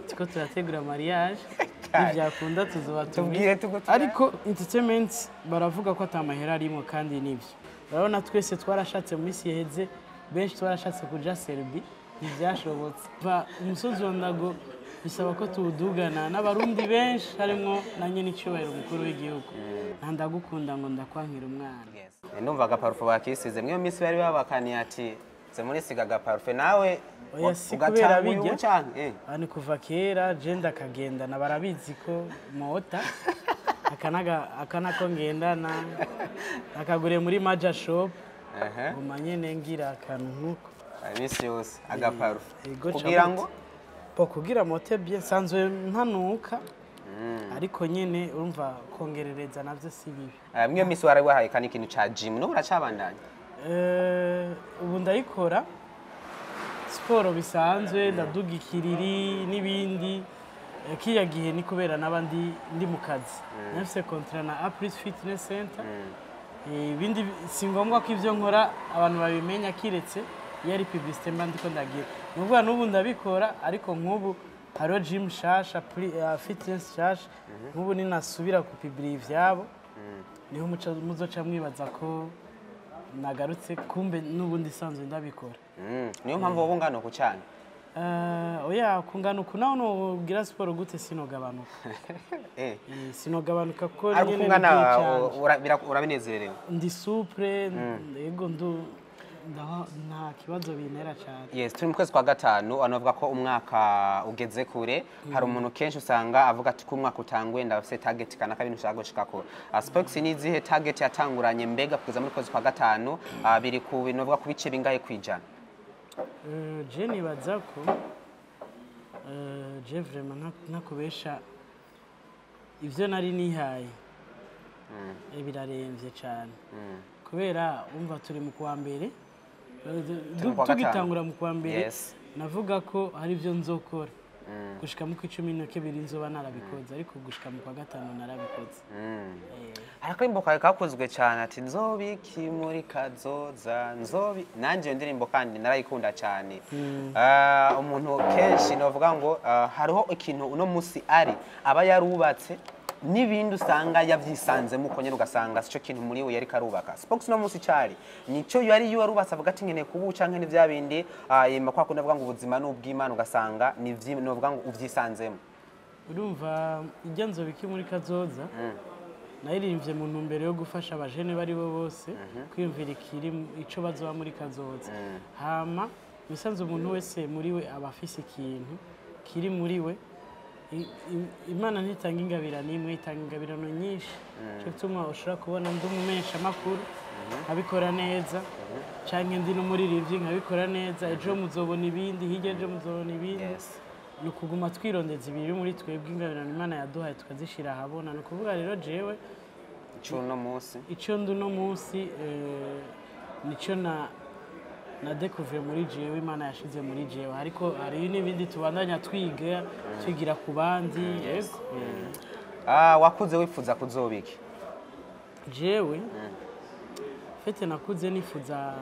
tuko turategura mariage ivyakunda tuzoba tubwire ariko entertainment baravuga ko atamahera arimo kandi nivyo urabona twese twarashatse mu minsi yaheze benshi twarashatse kuja Serbia ntivyashobotse umusozi wa Ndago bisaba ko tuwudugana n'abarundi benshi harimo na nyene icyubahiro umukuru w'igihugu ndagukunda ngo ndakwankira umwana numvaga parufe bakisize mwe minsi bari babakaniye ati ze muri sigaga parufe nawe ugatanga uyu cyane ani kuva kera jenda kagendana barabizi ko mota akanako ngendana akagure muri Maja Shop umanye nengira akantu nkuko imisi yose agaparufe kugira mote bien sanzwe ntanuka ariko nyene urumva kongerereza navyo si bibi mwe misi wari wahaye kandi ikintu ca gym no uracabandanya ubu ndayikora sport bisanzwe ndaduga ikiriri n'ibindi kiya gihe ni kubera nabandi ndi mu kazi nafise contrat na Apris Fitness Center ibindi si ngombwa ko ivyo nkora abantu babimenya kiretse yari publicité mba ndiko ndagira nubwo n'ubu ndabikora ariko nk'ubu haro gym shasha fitness shasha nk'ubu ninasubira kupublier ivyabo niho muzoca mwibaza ko nagarutse kumbe n'ubundi sanzwe ndabikora niyo mpamvu wowe ngano ku cyane oya kungana uku naho nugira siporo gute sinogabanuka sinogabanuka ko nyene urabinezerewe ndi supre yego nta kibazo bintera cyane yes turi mu kwezi kwa gatanu anavuga ko umwaka ugeze kure hari umuntu kenshi usanga avuga ati ko umwaka utanguye ndafite target kana kabintu ushaka gushikako aspects ni zihe target yatanguranye mbega kugeza muri kwezi kwa gatanu biri ku binovuga ku bice bingahe kwijana je nibaza ko je vraiment nakubesha ivyo nari nihaye biraremvye cyane kubera umva turi mu kwa mbere tugitangura mu kwa mbere navuga ko hari ivyo nzokora gushika mu 12 nzoba narabikoze ariko gushika mu kwa gatanu narabikoze ariko imboka kakozwe cyane ati nzobiki muri kazoza nzobi nanje ndirimbo kandi narayikunda cyane umuntu kenshi novuga ngo hariho ikintu uno musi ari aba yarubatse n'ibindi usanga yavyisanzemo uko nyene ugasanga sico kintu muri we yari karubaka Spox no musi cyari nico yari yubarubatse avuga ati nkene kubuca nkene vya bindi yema kwa kundi avuga ngo ubuzima n'ubw'Imana ugasanga ni novuga ngo uvyisanzemo urumva ijyanzo biki muri kazoza nayiririmvye mu ntumbero yo gufasha abajene bari bo bose kwiyumvira ikiri ico bazoba muri kazoza hama bisanzwe umuntu wese muri we abafise ikintu kiri muri we Imana ntitanga ingabira nimwe itanga ingabirano nyinshi cyo gituma ushobora kubona ndi umumesha makuru nkabikora neza canke ndi n'umuririmbyi nkabikora neza ejo muzobona ibindi hirya ejo muzobona ibindi ni ukuguma twirondeza ibiri muri twebwe ingabirano Imana yaduhaye tukazishira ahabona ni ukuvuga rero jewe ico nduno munsi nico na découvrir muri jewe Imana yashize muri jewe ariko hari n'ibindi tubandanya twigira ku bandi yego wakuze wifuza kuzobiki jewe fete nakuze nifuza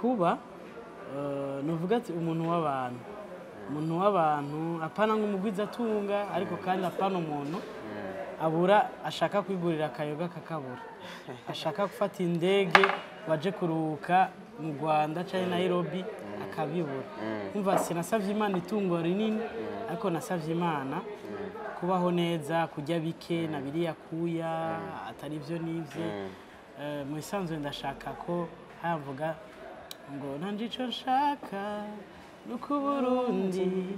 kuba nuvuga ati umuntu w'abantu apana nk'umugwiza atunga ariko kandi apana umuntu abura ashaka kwigurira akayoga kakabura ashaka gufata indege waje kuruhuka mu Rwanda cyane Nairobi akabibura umva sinasavye Imana itungo rinini ariko nasavye Imana kubaho neza kujya bike na biriya kuya atari byo nivye mu isanzwe ndashaka ko havuga ngo nanje ico nshaka nuko Burundi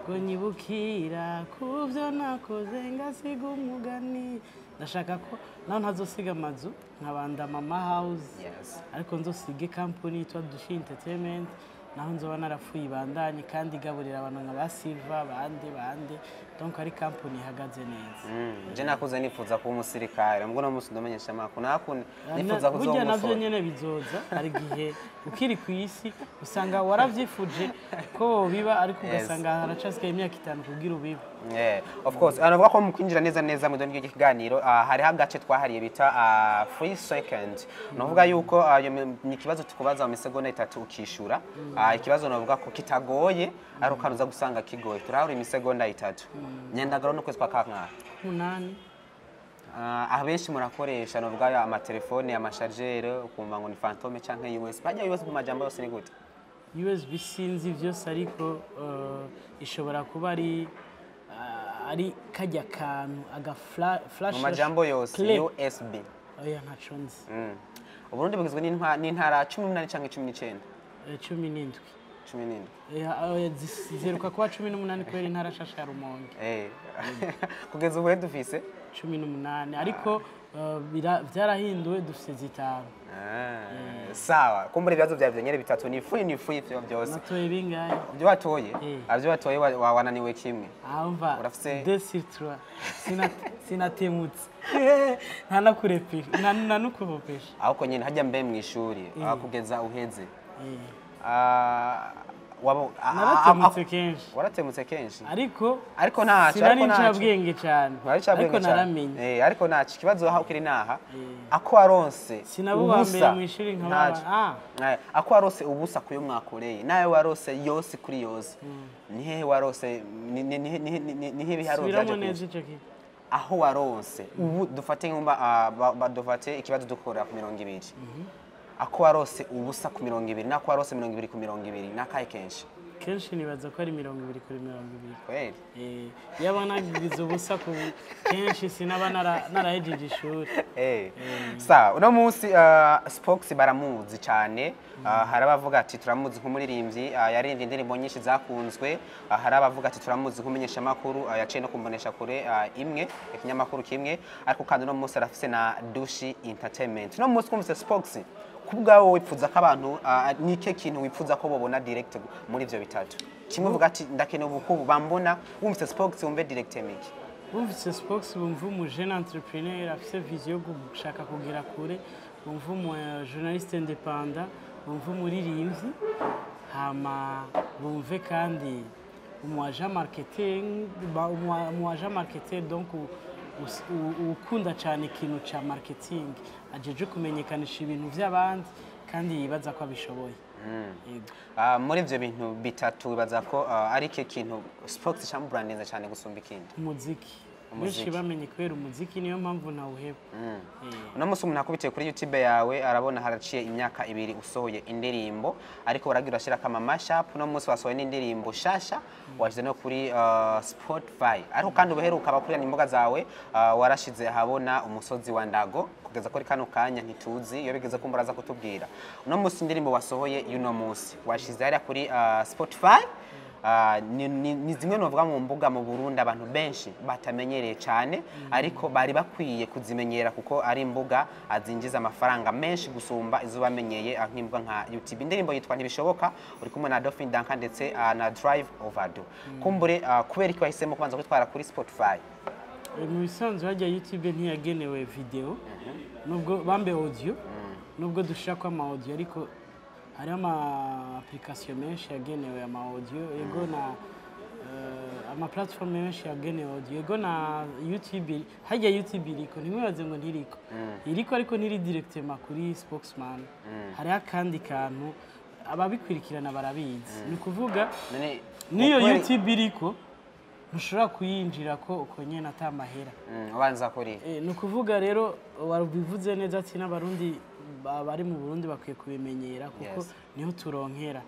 ngo nyibukira kuvyo nakoze ngasiga umugani ndashaka ko naho ntazosiga amazu nkabanda Mama House ariko nzosige company yitwa Dushi Entertainment naho nzoba narafuye ibandanye kandi gaburira abantu nka ba Silva bande donc ari company ihagaze neza je nakuze nifuza kuba umusirikare mbwo no musi ndomenyesha makuru nakune nifuza kuzoba burya navyo nyene bizoza ari gihe ukiri ku isi usanga waravyifuje ko biba ariko ugasanga haracasigaye imyaka 5 kugira ubiba of course anavuga ko mu kwinjira neza mu ndonyo y'ikiganiro hari hagace twahariye bita free second navuga yuko ni kibazo tukubaza mu segonda 3 ukishura ikibazo navuga ko kitagoye ariko kanuza gusanga kigoye turahura imisegonda 3 Nyandagaro no kwezi kwa kankara 8 abenshi murakoresha navuga amatelefone amashargeur ukumva ngo ni Phantom canke USB bajya USB mu majambo yose ni gute USB sinzi vyose ariko ishobora kuba ari kajya kantu aga flash mu majambo yose USB oya ntaco nzi Uburundi bugizwe n'intara 18 canke 19 17 17 ziheruka kuba 18 kubera intara shasha ya Rumonge kugeza ubu dufise 18 ariko byarahinduwe dufise zitanu sawa kumbura ibibazo bya nyene bitatu ni free byose natoye bingahe byo watoye wananiwe kimwe amva urafise 2 sinatemutse nta nakurepira nta nukuvopesha ahoko nyene hajya mbe mu ishuri kugeza uheze waratemutse kenshi ariko nta bwenge cyane ariko naramenye ariko nta kibazo aho ukiri naha ako waronse sinabubambeye mu ishuri nk'aba ako warose ubusa kuyo mwakoreye nawe warose yose kuri yose nihe warose nihe biharuro byaje aho waronse ubu dufate nk'umba dufate ikibazo dukora ku 200 ako warose ubusa ku 200 nako warose 200 ku 200 nakaye kenshi nibaza ko ari 200 kuri 200 kweli yaba nagize ubusa ku kenshi sinaba narahejeje ishuri sawa uno munsi Spox baramuzi cyane harabavuga ati turamuzi nk'umuririmbyi yaririmbye indirimbo nyinshi zakunzwe harabavuga ati turamuzi nk'umenyesha makuru yaciye no kumbonesha kure imwe ikinyamakuru kimwe ariko kandi uno munsi arafise na Dushi Entertainment uno munsi kumvise Spox kubwawo wipfuza ko abantu nike kintu wipfuza ko bobona direct muri ivyo bitatu kimwe uvuga ati ndakeneye ubukubu bambona wumvise Spox wumve direct miki wumvise Spox wumva umu jeune entrepreneur afise vision yo gushaka kugera kure wumva umu journaliste independant wumva umuririmbyi hama wumve kandi umu agent marketing donc ukunda cyane ikintu ca marketing ajeje kumenyekanisha ibintu by'abandi kandi yibaza ko abishoboye muri ivyo bintu bitatu bibaza ko ari ke kintu Spox cyangwa brandinze cyane gusumba ikindi umuziki benshi bamenye kubera umuziki niyo mpamvu nawuheba uno munsi umuntu akubitiye kuri YouTube yawe arabona haraciye imyaka 2 usohoye indirimbo ariko baragira ashira kama mashup uno munsi wasohoye n'indirimbo shasha washize no kuri Spotify ariko kandi ubuheruka abakurira imboga zawe warashize habona umusozi wa Ndago kugeza kuri kano kanya ntituzi iyo bigeze kumbaraza kutubwira uno munsi indirimbo wasohoye yuno munsi washize hari kuri Spotify ni zimwe novuga mu mbuga mu Burundi abantu benshi batamenyereye cyane ariko bari bakwiye kuzimenyera kuko ari imbuga azinjiza amafaranga menshi gusumba izo bamenyeye nk'imbuga nka YouTube indirimbo yitwa ntibishoboka uri kumwe na Dolphin Duncan ndetse na Drive Overdue kumbure kubera iki wahisemo kubanza kwitwara kuri Spotify mu bisanzwe hajya YouTube ntiyagenewe video nubwo bambe audio nubwo dushaka ama audio ariko hari application menshi yagenewe ama audio ego na ama platform menshi yagenewe audio ego na YouTube hajya YouTube iriko ntimwibaze ngo ntiriko iriko ariko ntiri directement kuri Spokesman hari akandi kantu ababikwirikirana barabizi ni kuvuga niyo YouTube iriko ntushobora kuyinjira ko uko nyene atamahera abanza kuri ni kuvuga rero warubivuze neza ati n'abarundi bari mu Burundi bakwiye kubimenyera kuko niho turonkera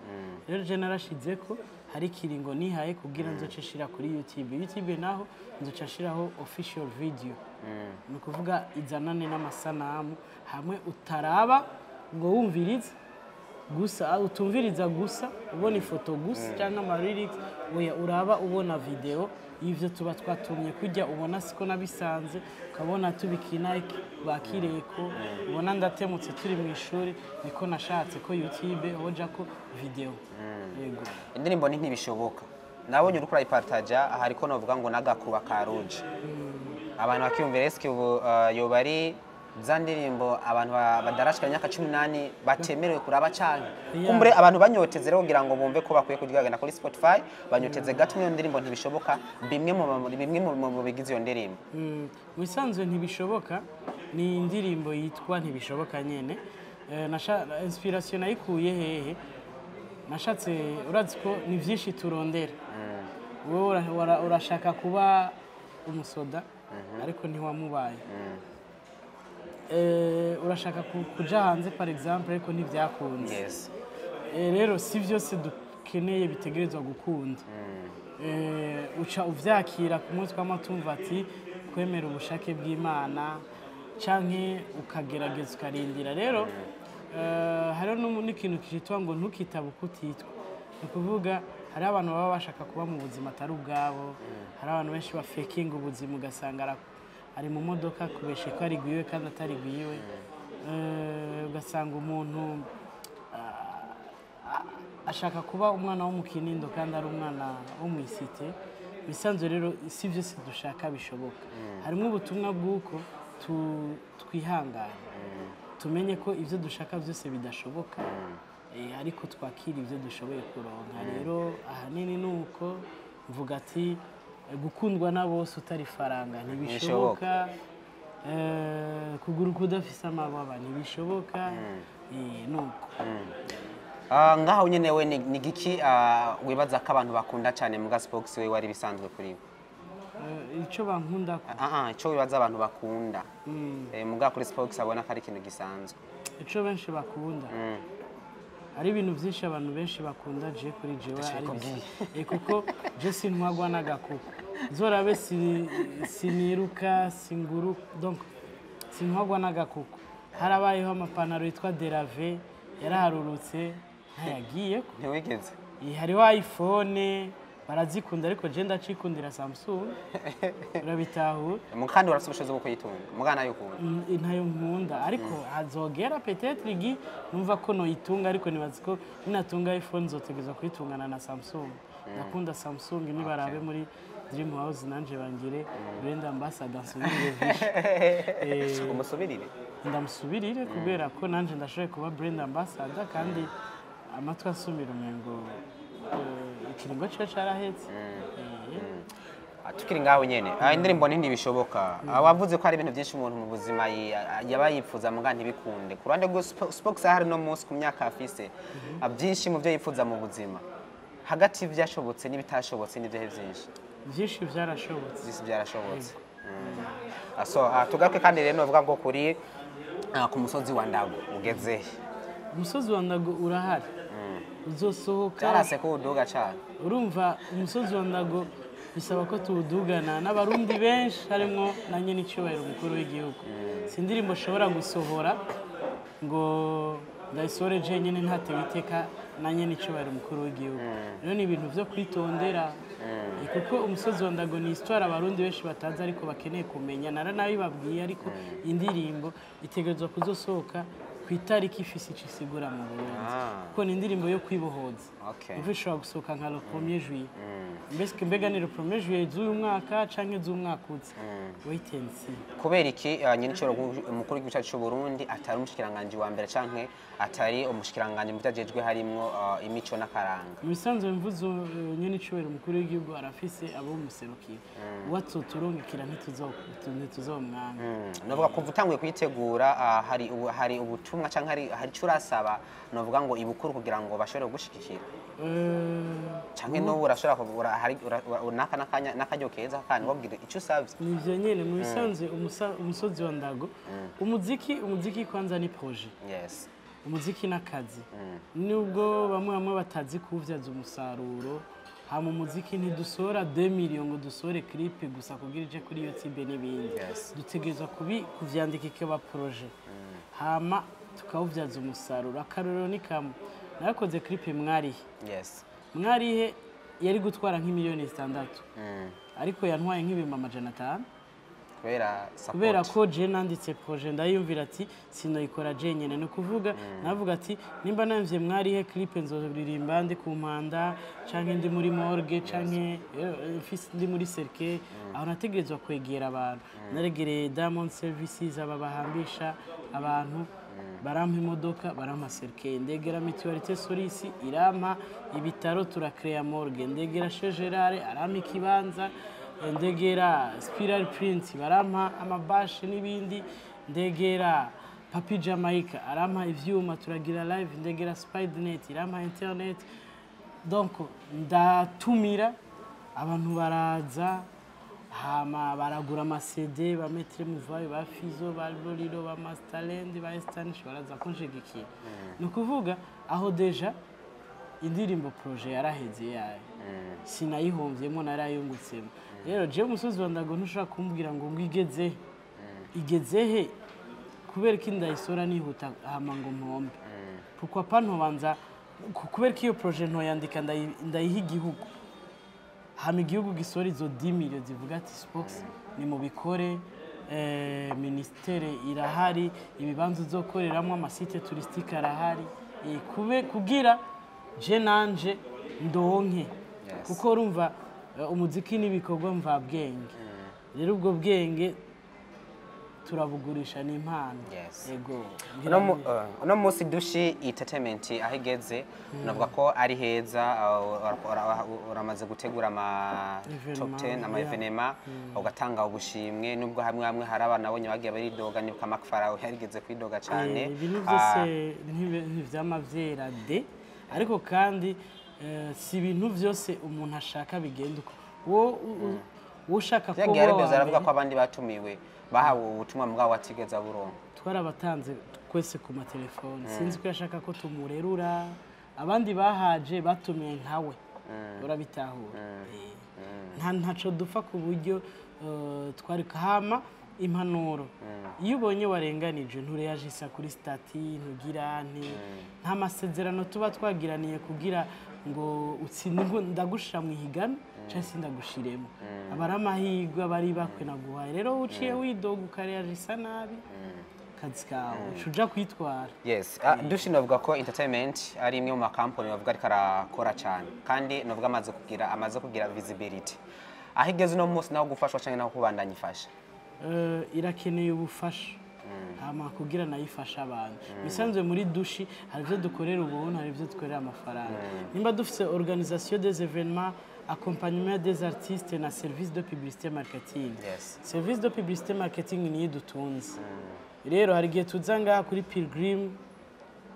rero je narashize ko hari kiringo nihaye kugira nzoce shira kuri YouTube naho nzoca shiraho official video ni kuvuga izanane n'amasanamu hamwe utaraba ngo wumvirize gusa utumviriza gusa ubona ifoto gusa cyangwa ama lyrics oya uraba ubona video ivyo tuba twatumye kujya ubona siko nabisanze ukabona tubikinike bakireko ubona ndatemutse turi mu ishuri niko nashatse ko YouTube hoja ko video yego indirimbo ni ntibishoboka nabonye uri kurayipartaja hariko novuga ngo nagakuba karuje abantu bakiyumvira eske ubu yobari zandirimbo abantu badarashika imyaka 18 batemerewe kuraba cyane kumbure abantu banyoteze rero kugira ngo bumve ko bakwiye kugigana kuri Spotify banyoteze gato iyo ndirimbo ntibishoboka bimwe mu bigize iyo ndirimbo musanzwe ntibishoboka ni indirimbo yitwa ntibishoboka nyene nasha inspiration ayikuye hehe nashatse urazi ko ni byinshi turondera wowe urashaka kuba umusoda ariko ntiwamubaye urashaka kuja hanze par exemple ariko ntibyakunze yes rero si byose dukeneye bitegerezwa gukunda uca uvyakira ku munsi w'amatumva ati kwemera ubushake bw'Imana canke ukagerageza ukarindira rero hariho n'ikintu kitwa ngo ntukitabe uko utitwa ni ukuvuga hari abantu baba bashaka kuba mu buzima atari ubwabo hari abantu benshi bafekinga ubuzima ugasanga ari mu modoka kubeshe ko ari gwiwe kandi atari gwiwe ugasanga umuntu ashaka kuba umwana wo mu Kinindo kandi ari umwana wo mu isite bisanzwe rero si byose dushaka bishoboka harimo ubutumwa bw'uko twihangana tumenye ko ibyo dushaka byose bidashoboka ariko twakira ibyo dushoboye kuronka rero ahanini ni uko mvuga ati gukundwa na bose utari faranga ntibishoboka kuguruka udafise amababa ntibishoboka nuko ngaho nyene we ni giki wibaza ko abantu bakunda cyane mu Gaspox we wari bisanzwe kuri we icyo bankunda ko icyo wibaza abantu bakunda muga kuri Spox abona ko ari ikintu gisanzwe icyo benshi bakunda hari ibintu byinshi abantu benshi bakunda je kuri jewe ari kuko je sintwagwa n'agakuko zorabe siniruka singuru donc sintwagwa n'agakuko harabayeho amapantaro yitwa Derave yaraharurutse ntayagiye ntiwigeze hariho iPhone barazikunda ariko je ndacikundira Samsung urabitahura kandi urafite ubushobozi bwo kuyitunga mugana y'ukunda ntayo nkunda ariko hazogera peut-être igi numva ko no itunga ariko nibazi ko ninatunga iPhone zotegeza kuyitungana na Samsung nakunda Samsung nibarabe muri Dream House nanje bangire brand ambassador nsubirire vishi umusubirire ndamusubirire kubera ko nanje ndashoboye kuba brand ambassador kandi amatwa asumira umengo ikiringo cyo carahetse tukiri ngaho nyene indirimbo nindi bishoboka wavuze ko hari ibintu byinshi umuntu mu buzima yaba yifuza muga ntibikunde ku ruhande rwo Spox hari no munsi ku myaka afise byinshi mu byo yifuza mu buzima hagati byashobotse n'ibitashobotse n'ibyo byinshi byarashobotse tugaruke kandi rero novuga ngo kuri ku musozi wa Ndago ugeze umusozi wa Ndago urahari uzosohoka cyarase ko uduga cyane urumva umusozi wa Ndago bisaba ko tuwudugana n'abarundi benshi harimo na nyene icyubahiro umukuru w'igihugu si indirimbo ushobora gusohora ngo ndayisore je nyene ntatewe iteka na nyene icyubahiro umukuru w'igihugu rero ni ibintu byo kwitondera kuko umusozi wa Ndago ni histoire abarundi benshi batazi ariko bakeneye kumenya naranabibabwiye ariko indirimbo itegerezwa kuzosohoka ku itariki ifise isigura mu Burundi kuko ni indirimbo yo kwibohoza ushobora gusohoka nka le 1er juillet mbega ni le 1er juillet z'uyu mwaka canke z'umwaka uza wait and see kubera iki nyine cyo umukuru w'igihugu cy'u Burundi atari umushikiranganje wa mbere canke atari umushikiranganje mu byajejwe harimo imico n'akaranga ibisanzwe mvuze nyine icubero umukuru w'igihugu arafise abo muserukira watsoturungikira ntituzomwanga novuga kuva utanguye kuyitegura hari ubutumwa canke hari curasaba novuga ngo ibukuru kugira ngo bashobore gushikikira canke no urashobora kugura hari n'akaryo keza kandi wabwira icyo usavye nivyo nyene mu bisanzwe umusozi wa Ndago umuziki kwanza ni projet yes umuziki n'akazi nubwo bamwe batazi kuvyaza umusaruro hama umuziki ntidusora 2 million ngo dusore clip gusa kugira ije kuri YouTube n'ibindi dutegerezwa kuvyandika ikaba projet hama tukawuvyaza umusaruro akarorero ni kamwe narakoze clip mwarihe yari gutwara nk'imiliyoni 6 ariko yantwaye nk'ibihumbi 500 kubera ko je nanditse projet ndayumvira ati sinoyikora je nyene no kuvuga navuga ati nimba namvye mwarihe clip nzoririmba ndi ku mpanda canke ndi muri morgue canke ndi muri cercle aho nategerezwa kwegera abantu naregereye Diamond Services ababahambisha abantu barampa imodoka barampa cercle ndegera mutualité Solisi irampa ibitaro turakrea morgue ndegera Chez Gerard arampa ikibanza ndegera Spiral Print barampa amabashe n'ibindi ndegera Papi Jamaica arampa ivyuma turagira live, ndegera Spidernet irampa internet, donc ndatumira abantu baraza hama baragura ama CD ba Maître Muvayo ba Fizo ba Lolilo ba Masterland ba Estanish baraza kunshigikiye. Ni ukuvuga aho deja indirimbo projet yaraheze yayo sinayihomvyemo narayungutsemo. Rero je umusozi wa Ndago ntushaka kumbwira ngo igezehe kubera ko indayisora nihuta hama ngo mpombe. Pourquoi pas ntobanza kubera ko iyo projet ntoyandika ndayiha igihugu, hama igihugu gisora izo 10 millions zivuga ati Spox ni mu bikore, ministere irahari, ibibanza uzokoreramo, amasite touristique arahari, kugira je nanje ndonke kuko urumva umuziki n'ibikorwa mva bwenge. Rero ubwo bwenge turabugurisha n'impano. Yego. Uno munsi Dushi Entertainment ahigeze navuga ko ari heza, uramaze gutegura ama top 10 ama evenema ugatanga ubushimwe, nubwo hamwe hari abana bonye bagiye baridoga ni kamakfara yarigeze kwidoga cyane. Ibintu byose ntivyamavyera de, ariko kandi si ibintu byose umuntu ashaka bigenda uko ushaka ko aravuga ko abandi batumiwe bahawe ubutumwa mbwa watigeza burongo. Twarabatanze kwese ku matelefone, sinzi ko yashaka ko tumurerura, abandi bahaje batumiye nkawe urabitahura. Ntaco dupfa ku buryo twari kahama impanuro. Iyo ubonye warenganije ntureyajisa kuri stati ntugira nta masezerano tuba twagiraniye kugira ngo utsinde ndagushira mu higano cyangwa sindagushiremo. Abari amahirwe abari bakwe naguhaye, rero uciye widoga ukareyajisa nabi kazi kawe uja kwitwara. Yes, Dushi navuga ko entertainment ari imwe mu makampani bavuga ariko arakora cyane, kandi navuga amaze kugira visibility. Ahigeze no munsi naho gufashwa cyane naho kubandanya ifasha. Irakeneye ubufasha hama kugira nayifasha abantu. Bisanzwe muri Dushi hari byo dukorera ubuntu, hari byo dukorera amafaranga. Nimba dufite organisation des événements, accompagnement des artistes na service de publicité marketing. Service de publicité marketing ni dutunze. Rero hari gihe tuzanga kuri Pilgrim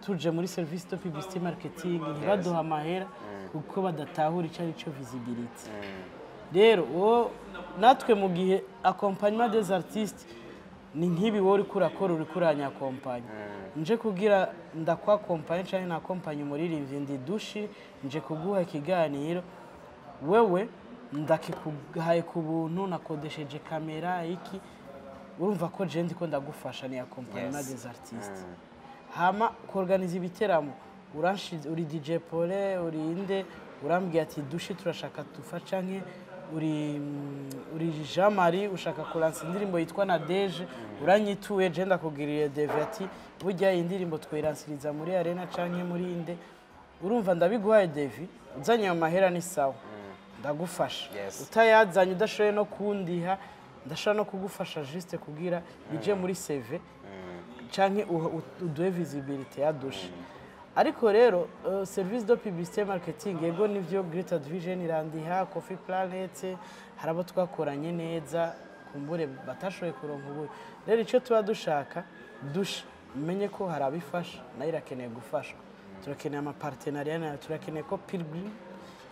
tuje muri service de publicité marketing ntibaduha amahera kuko badatahura icyo ari cyo visibility. Rero natwe mu gihe accompagnement des artistes ni nkibi wori kurakora uri kuranya accompagne nje kugira ndakwa accompagne cyane na accompagne umuririmbyi ndi Dushi nje kuguha ikiganiro wewe ndakikuhaye ku buntu nakodesheje kamera iki, urumva ko je ndiko ndagufasha ni accompagnement des artistes. Hama kuorganiza ibiteramo uri DJ Pole uri inde urambwiye ati Dushi turashaka tufasha nke uri Jean Marie ushaka kuransa indirimbo yitwa na Deje uranyituye je ndakugiriye Devati burya indirimbo twiransiriza muri arena canke muri inde, urumva ndabiguhaye Devi uzanye amahera ni sawa ndagufasha. Utayazanye udashoye no kundiha ndashaka no kugufasha juste kugira bije muri CV canke uduhe visibility ya Dushi. Ariko rero service de publicité marketing yego nivyo Greater Vision irandiha Coffee Planet harabo twakoranye neza kumbure batashoye kuronka ubu. Rero ico tuba dushaka Dushi menye ko harabifasha na irakeneye gufashwa. Turakeneye ama partenariat na turakeneye ko Pilgrim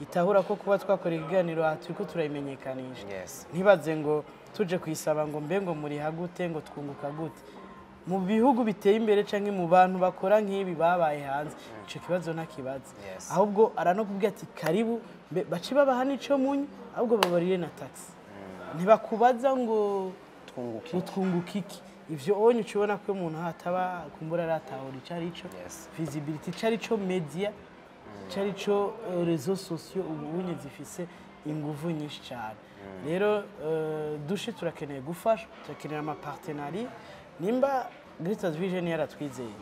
itahura ko kuba twakora ikiganiro turiko turayimenyekanisha. Ntibaze ngo tuje kwisaba ngo mbengo muri hagute ngo twunguka gute. Mu bihugu biteye imbere canke mu bantu bakora nk'ibi babaye hanze ico kibazo ntakibazo. Ahubwo aranokubwira ati karibu baci babaha nico munyu ahubwo babariye na tax. Ntibakubaza ngo twunguka iki. Ivyo onye ukibona ko umuntu hataba kumbura aratahura icarico visibility carico media carico réseaux sociaux ubunye zifise inguvu nyinshi cyane. Rero Dushi turakeneye gufasha, turakeneye ama partenariat. Nimba Greater Vision yaratwizeye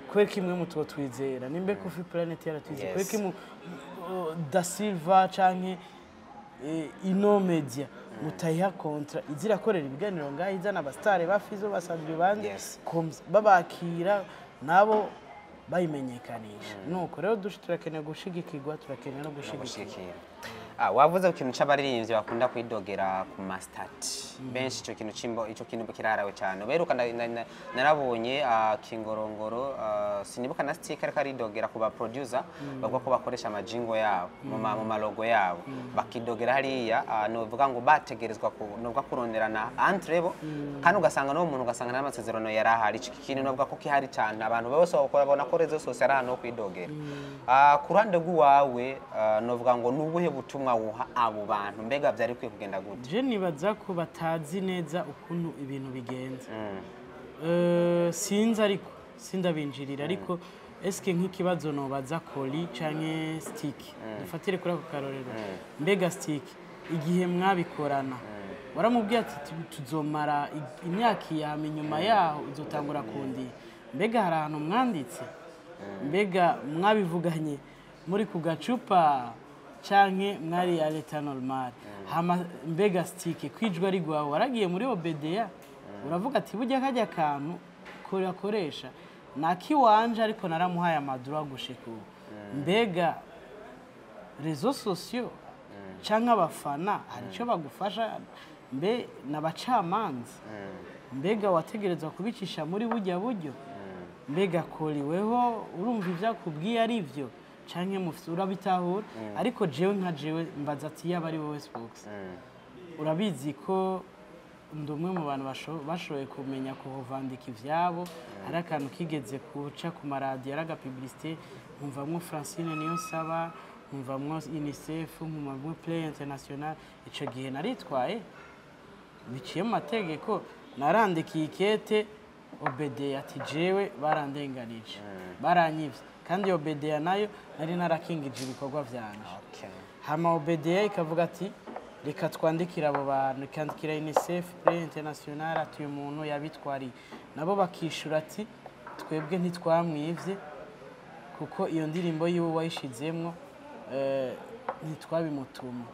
kubera kimwe mu tuwo twizera, nimba Coffee Planet yaratwizeye kubera kimwe Da Silva canke Ino Media mutayiha kontra izirakorera ibiganiro ngaho izana abastare bafizo basanzwe bandi babakira nabo bayimenyekanisha. Nuko rero Dushi turakeneye gushigikirwa, turakeneye no gushigikira. wavuze ku kintu c'abaririmbyi bakunda kwidogera ku mastati benshi ico kintu kirarawe cyane uberuka narabonye Kingorongoro sinibuka na stick ariko aridogera ku ba producer bavuga ko bakoresha amajingo yabo mu malogo yabo bakidogera hariya novuga ngo bategerezwa novuga kuronderana entrebo kandi ugasanga no umuntu ugasanga n'amasezerano yarahari iki kintu novuga ko kihari cyane abantu bose bakora ko rezo sose ari hano kwidogera ku ruhande rw'uwawe novuga ngo nubuhe butumwa wuha abo bantu mbega byari kwiye kugenda gute je nibaza ko batazi neza ukuntu ibintu bigenze sinzi ariko sindabinjirira ariko eske nk'ikibazo nobaza Koli canke Stick dufatire kuri ako karorero mbega Stick igihe mwabikorana waramubwiye ati tuzomara imyaka yame nyuma yaho uzotangura kundi mbega hari ahantu mwanditse mbega mwabivuganye muri ku gacupa canke mwari ya leta normal mbega Stick kwijwa ari gwawe waragiye muri Obedeya uravuga ati burya kajya kantu koresha nakiwanje ariko naramuhaye amadura gushika mbega rezo sociaux canke abafana hari ico bagufasha mbe nabacamanza mbega wategerezwa kubicisha muri burya buryo mbega Koli weho urumva ivyakubwiye ari ivyo canke mufite urabitahura ariko jewe nka jewe mbaza ati yaba ari wowe Spox urabizi ko ndumwe mu bantu bashoboye kumenya kuhovandika ivyabo hari akantu kigeze kuca ku maradiyo araga publicité nkumvamwo Francine niyo saba nkumvamwo UNICEF nkumvamwo Play International ico gihe naritwaye biciye mu mategeko narandikiye ikete Obedeya ati jewe barandenganije baranyivye kandi Obedeya nayo nari narakingije ibikorwa vyanje hama Obedeya ikavuga ati reka twandikira abo bantu ikandikira UNICEF Play International ati uyu muntu yabitwari nabo bakishura ati twebwe ntitwamwivye kuko iyo ndirimbo yiwe wayishizemwo ntitwabimutuma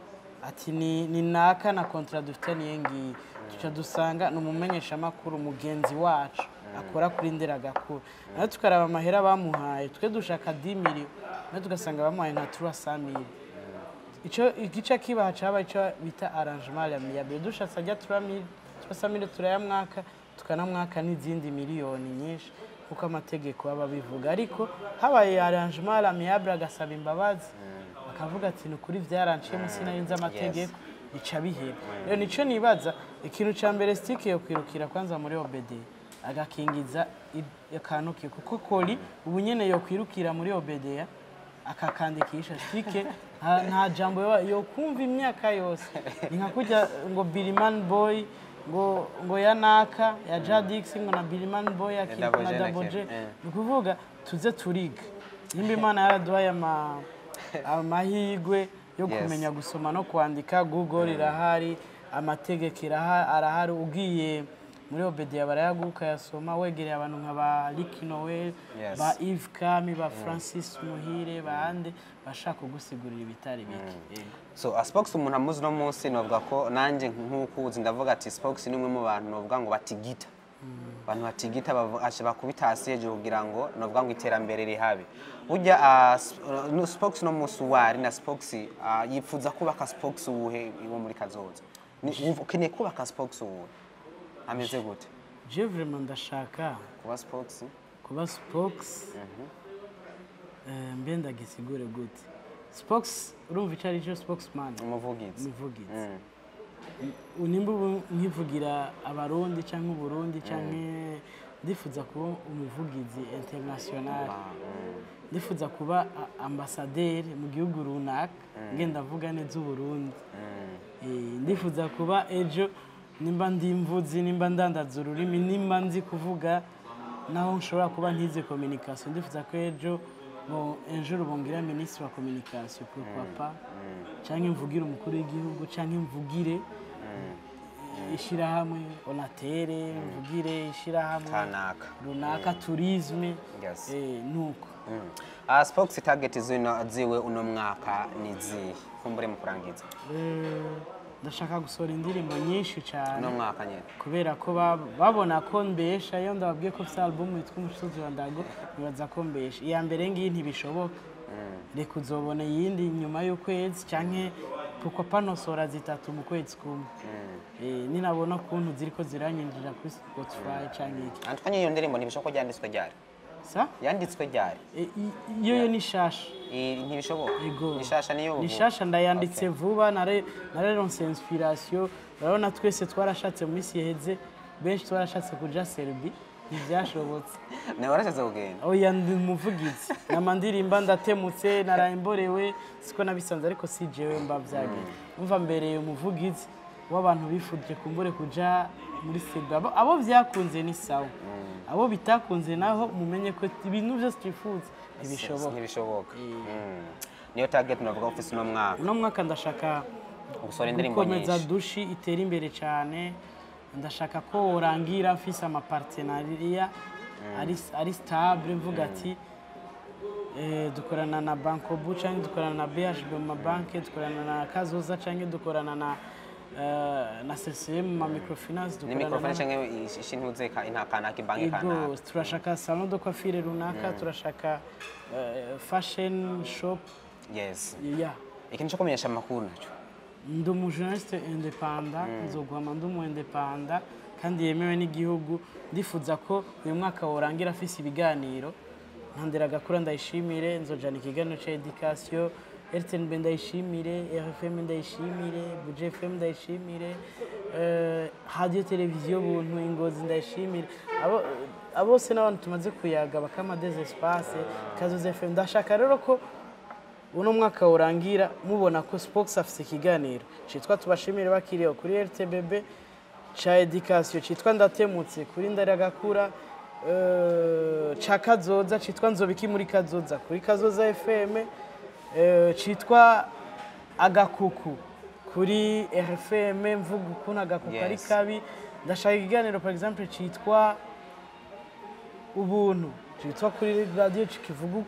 ati ni naka na contrat dufitaniye ngiyi tuca dusanga numumenyesha makuru mugenzi wacu akora kuri ndera gakuru nayo tukaraba amahera bamuhaye twe dushaka 10 million nayo tugasanga bamuhaye nka 300 million igice kibaha cyabaye cyo bita arrangement amiable dushatse ajya 300 million turayamwaka tukanamwaka n'izindi miliyoni nyinshi kuko amategeko aba bivuga ariko habaye arrangement amiable agasaba imbabazi akavuga ati nukuri vyaranciye munsi narinze amategeko bica bihera rero nico nibaza ikintu ca mbere Stick yo kwirukira kwanza muri Obedeya agakingiza akantu ke kuko Koli ubu nyene yo kwirukira muri Obedeya akakandikisha Stick nta jambo yo kumva imyaka yose ni nka kujya ngo Billyman Boy ngo yanaka ya Jadix ngo na Billyman Boy akina na Double J nukuvuga tuze turiga nimba Imana yaraduhaye amahigwe yo kumenya gusoma no kwandika Google irahari amategeko arahari ugiye muri Obedeya barayaguka yasoma wegereye abantu nka ba Rick Noel ba Yves Kami ba Francis Muhire bande bashaka kugusigurira ibitari biki so Spox umuntu amuzi no munsi novuga ko nanje nkukuzi ndavuga ati Spox ni umwe mu bantu novuga ngo batigita abantu batigita bakubita hasi hejuru kugira ngo novuga ngo iterambere rihabe burya Spox no munsi wari na Spox yipfuza kubaka Spox ubuhe iwo muri kazoza ukeneye kubaka Spox ubuhe ameze gute je vraiment ndashaka kuba Spox mbe ndagisigure gute Spox urumva icari cyo spokesman umuvugizi unimba nkivugira abarundi cyangwa uburundi cyangwa ndifuza kuba umuvugizi international ndifuza kuba ambassadeur mu gihugu runaka ngenda avuga neza uburundi ndifuza kuba ejo nimba ndimvuzi nimba ndandaza ururimi nimba nzi kuvuga naho nshobora kuba ntize communication ndifuza ko ejo enjuru bongira ministre wa communication pourquoi pas cyangwa mvugira umukuru w'igihugu cyangwa mvugire ishirahamwe onatere mvugire ishirahamwe runaka tourisme nuko Spox target ziwe uno mwaka nizi kumbure mu kurangiza ndashaka gusora indirimbo nyinshi cyane no mwaka nyene kubera ko babona ko mbesha yo ndababwiye ko fisa album yitwa Umusozi wa Ndago nibaza ko mbesha iya mbere ngiyi ntibishoboka reka uzobone yindi nyuma y'ukwezi canke pourquoi pas nosora zitatu mu kwezi kumwe ninabona ukuntu ziriko ziranyinjira kuri Spotify canke iki Antoine iyo ndirimbo ntibishoboka ko yanditswe ryari sa yanditswe ryari iyo ni shasha ntibishoboka Ego. nishasha niyo ni shasha ndayanditse vuba nareronse inspiration urabona twese twarashatse mu minsi yaheze benshi twarashatse kuja Serbia ntibyashobotse nawe warashatse kugenda oya ndi umuvugizi namandirimba ndatemutse narayimborewe siko nabisanze ariko si jewe mba vyagiye umva mbere umuvugizi w'abantu bifuje kumbure kuja muri Serbia abo vyakunze ni sawa abo bitakunze naho mumenye ko ibintu byose twifuza ntibishoboka niyo target tunavuga office no mwaka uno mwaka ndashaka gusora indirimbo nyinshi gukomeza dushi itera imbere cyane ndashaka ko urangira mfise amapartenariat ari stable mvuga ati dukorana na Bankobu cyangwa dukorana na BHB mu mabanki dukorana na Kazoza cyangwa dukorana na CCM ma microfinance dukorana na cyangwa ishintuze intakana kibanki kana turashaka salon de coiffure runaka turashaka fashion shop yes yeah ikintu cyo kumenyesha amakuru naco ndi umujournaliste independant nzogwama ndi umu independant kandi yemewe n'igihugu ndifuza ko uyu mwaka worangira afise ibiganiro ntandira gakura ndayishimire nzojana ikiganiro cya education RTNB ndayishimire RFM ndayishimire Budget FM ndayishimire radio televiziyo buntu Ingozi ndayishimire abose n'abantu tumaze kuyaga bakama des espaces Kazoza FM ndashaka rero ko uno mwaka urangira mubona ko Spox afise ikiganiro citwa tubashimire bakiriyo kuri RTBB cha education citwa ndatemutse kuri ndaragakura cha Kazoza citwa nzobiki muri Kazoza kuri Kazoza FM citwa agakuku kuri RFM mvuga ukuntu agakuku ari kabi ndashaka ikiganiro par exemple citwa ubuntu citwa kuri radio kivuga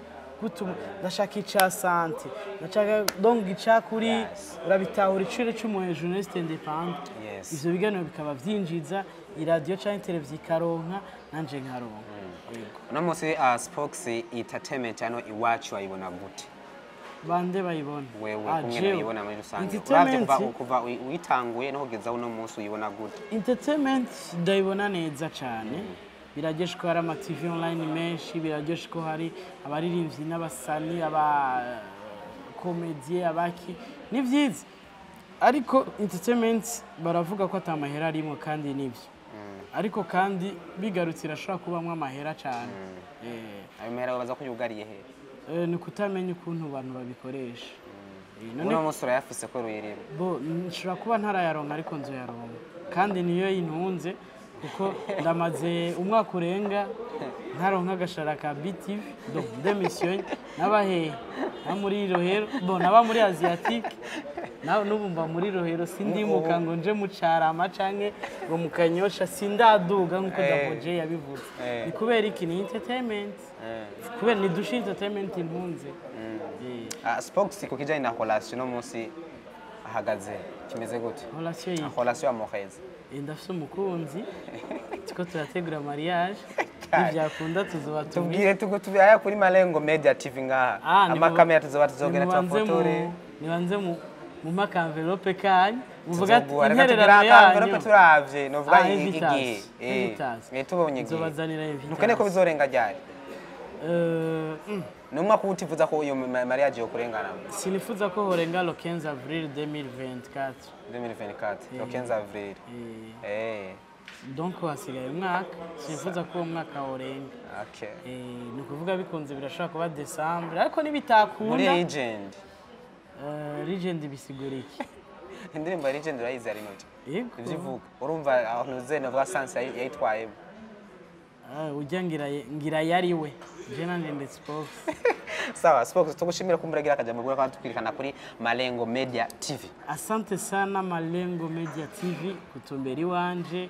ndashaka ica sante ndashaka donc ica kuri urabitahura icire cy'umu journaliste independant ivyo biganiro bikaba vyinjiza iradio cyangwa televiziyo ikaronka nanje nkaronka no munsi Spox entertainment hano iwacu ayibona gute bande bayibona wewe kumwe bayibona muri rusange uravye kuva uyitanguye no kugeza uno munsi uyibona gute entertainment ndayibona neza cyane birageshe ko hari ama TV online menshi birageshe ko hari abaririmbyi n'abasani aba comedie abaki ni vyiza ariko entertainment baravuga ko atamahera arimo kandi nivyo ariko kandi bigarutsira ashobora kubamwe amahera cyane ayo mahera baza kuyugariye he ni kutamenya ukuntu abantu babikoresha none umusoro yafise ko ruyirimo bo nshobora kuba ntarayaronka ariko nzoyaronka kandi niyo yintunze kuko ndamaze umwaka urenga ntaronka agashara ka BTV donc démission nabahe na muri Rohero bo naba muri Asiatique nawe nubumba muri Rohero sindimuka ngo nje mu Carama canke ngo mukanyosha sindaduga nkuko Daboje yabivuze ni kubera iki ni entertainment kubera ni dushi entertainment impunze Spox ko kijanye na relation no munsi ahagaze kimeze gute relation amoureuse ndafise umukunzi tiko turategura mariage ivyakunda tuzoba tubwire tugo tubaya kuri Malengo Media TV ngaha amakamera tuzoba tuzogera tufotore nibanze mu makanvelope kanyu muvuga intererano yanyu envelope turavye novuga igihe tubonye igihe nzobazanira invitation nukene ko bizorenga ryari numwa ko utifuza ko iyo mariage yo kurengana sinifuza ko horenga le 15 avril 2024 le 15 avril donc wasigaye umwaka sinifuza ko uwo mwaka worenga ni ukuvuga bikunze birashobora kuba December ariko nibitakunda muri Legend bisigura iki indirimbo ya Legend urayizi ari noje ivyivuga urumva aho zene vuga sanse yayitwaye ujya ngira yariwe je nanje ndi Spox sawa Spox tugushimira kumburagira akaja mu bwo kandi tukirikana kuri Malengo Media TV asante sana Malengo Media TV kutumbera iwanje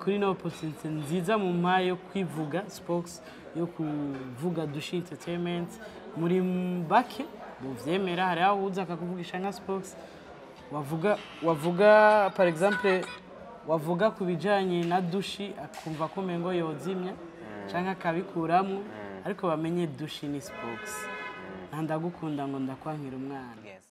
kuri no opportunity nziza mu mpayo kwivuga Spox yo kuvuga dushi entertainment muri mbake buvyemera hari aho uza akakuvugisha nka Spox wavuga par exemple wavuga kubijanye na dushi akumva ko mengo yozimya canka akabikuramwo ariko bamenye dushi ni Spox ndagukunda ngo ndakwankira umwana